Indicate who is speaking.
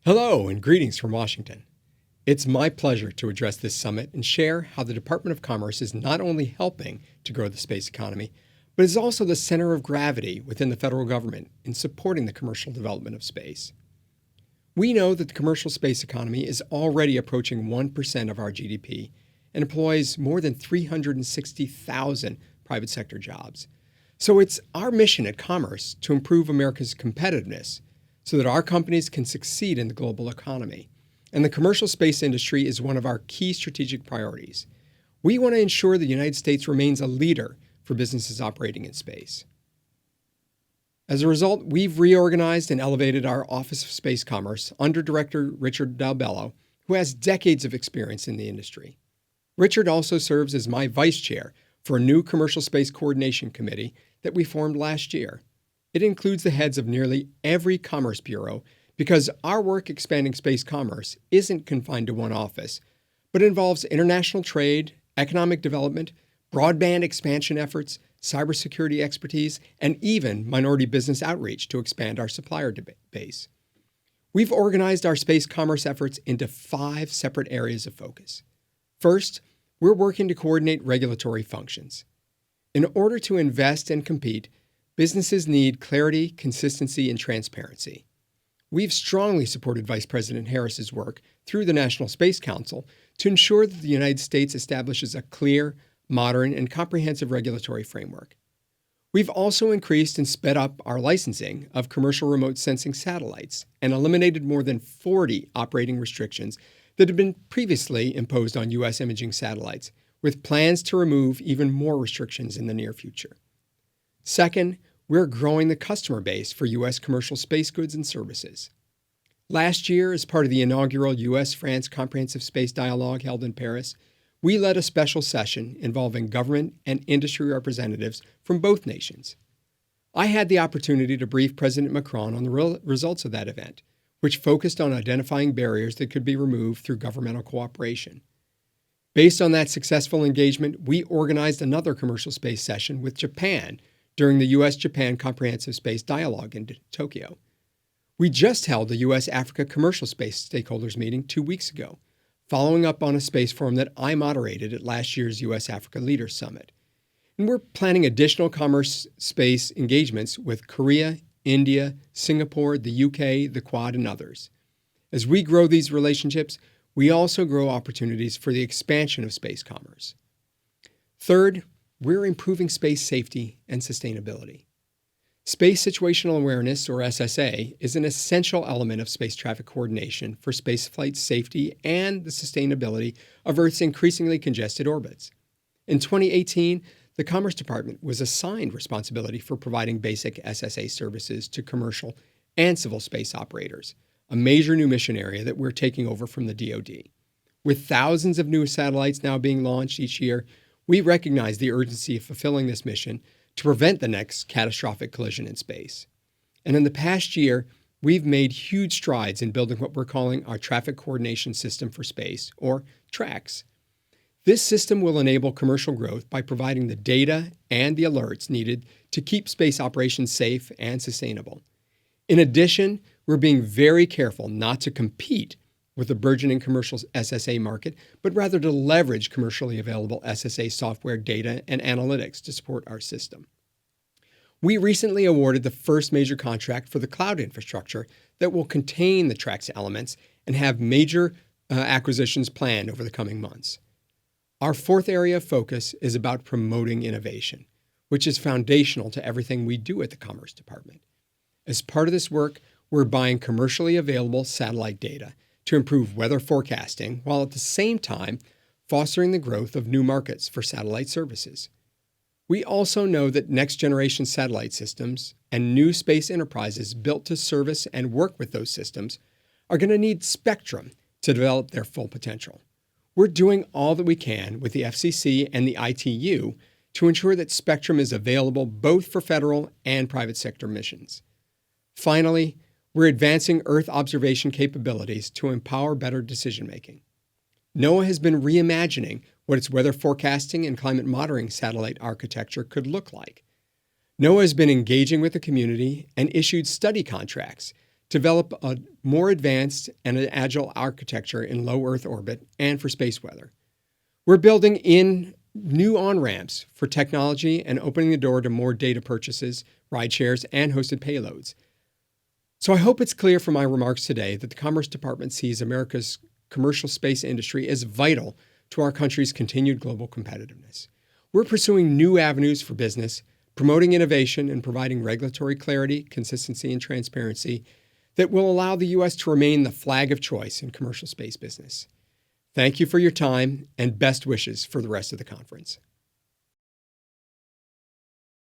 Speaker 1: Hello and greetings from Washington. It's my pleasure to address this summit and share how the Department of Commerce is not only helping to grow the space economy, but is also the center of gravity within the federal government in supporting the commercial development of space. We know that the commercial space economy is already approaching 1% of our GDP and employs more than 360,000 private sector jobs. So it's our mission at Commerce to improve America's competitiveness so that our companies can succeed in the global economy. And the commercial space industry is one of our key strategic priorities. We want to ensure the United States remains a leader for businesses operating in space. As a result, we've reorganized and elevated our Office of Space Commerce under Director Richard Dalbello, who has decades of experience in the industry. Richard also serves as my vice chair for a new Commercial Space Coordination Committee that we formed last year. It includes the heads of nearly every commerce bureau because our work expanding space commerce isn't confined to one office, but involves international trade, economic development, broadband expansion efforts, cybersecurity expertise, and even minority business outreach to expand our supplier base. We've organized our space commerce efforts into 5 separate areas of focus. First, we're working to coordinate regulatory functions. In order to invest and compete, businesses need clarity, consistency, and transparency. We've strongly supported Vice President Harris's work through the National Space Council to ensure that the United States establishes a clear, modern, and comprehensive regulatory framework. We've also increased and sped up our licensing of commercial remote sensing satellites and eliminated more than 40 operating restrictions that had been previously imposed on U.S. imaging satellites, with plans to remove even more restrictions in the near future. Second, we're growing the customer base for U.S. commercial space goods and services. Last year, as part of the inaugural U.S.-France Comprehensive Space Dialogue held in Paris, we led a special session involving government and industry representatives from both nations. I had the opportunity to brief President Macron on the results of that event, which focused on identifying barriers that could be removed through governmental cooperation. Based on that successful engagement, we organized another commercial space session with Japan during the U.S.-Japan Comprehensive Space Dialogue in Tokyo. We just held the U.S.-Africa Commercial Space Stakeholders meeting 2 weeks ago, following up on a space forum that I moderated at last year's U.S.-Africa Leaders Summit. And we're planning additional commerce space engagements with Korea, India, Singapore, the UK, the Quad, and others. As we grow these relationships, we also grow opportunities for the expansion of space commerce. Third, we're improving space safety and sustainability. Space Situational Awareness, or SSA, is an essential element of space traffic coordination for spaceflight safety and the sustainability of Earth's increasingly congested orbits. In 2018, the Commerce Department was assigned responsibility for providing basic SSA services to commercial and civil space operators, a major new mission area that we're taking over from the DoD. With thousands of new satellites now being launched each year, we recognize the urgency of fulfilling this mission to prevent the next catastrophic collision in space. And in the past year, we've made huge strides in building what we're calling our Traffic Coordination System for Space, or TRACS. This system will enable commercial growth by providing the data and the alerts needed to keep space operations safe and sustainable. In addition, we're being very careful not to compete with the burgeoning commercial SSA market, but rather to leverage commercially available SSA software data and analytics to support our system. We recently awarded the first major contract for the cloud infrastructure that will contain the TRACS elements and have major acquisitions planned over the coming months. Our fourth area of focus is about promoting innovation, which is foundational to everything we do at the Commerce Department. As part of this work, we're buying commercially available satellite data to improve weather forecasting, while at the same time fostering the growth of new markets for satellite services. We also know that next-generation satellite systems and new space enterprises built to service and work with those systems are going to need spectrum to develop their full potential. We're doing all that we can with the FCC and the ITU to ensure that spectrum is available both for federal and private sector missions. Finally, we're advancing Earth observation capabilities to empower better decision-making. NOAA has been reimagining what its weather forecasting and climate monitoring satellite architecture could look like. NOAA has been engaging with the community and issued study contracts develop a more advanced and an agile architecture in low Earth orbit and for space weather. We're building in new on-ramps for technology and opening the door to more data purchases, ride shares, and hosted payloads. So I hope it's clear from my remarks today that the Commerce Department sees America's commercial space industry as vital to our country's continued global competitiveness. We're pursuing new avenues for business, promoting innovation, and providing regulatory clarity, consistency, and transparency that will allow the U.S. to remain the flag of choice in commercial space business. Thank you for your time and best wishes for the rest of the conference.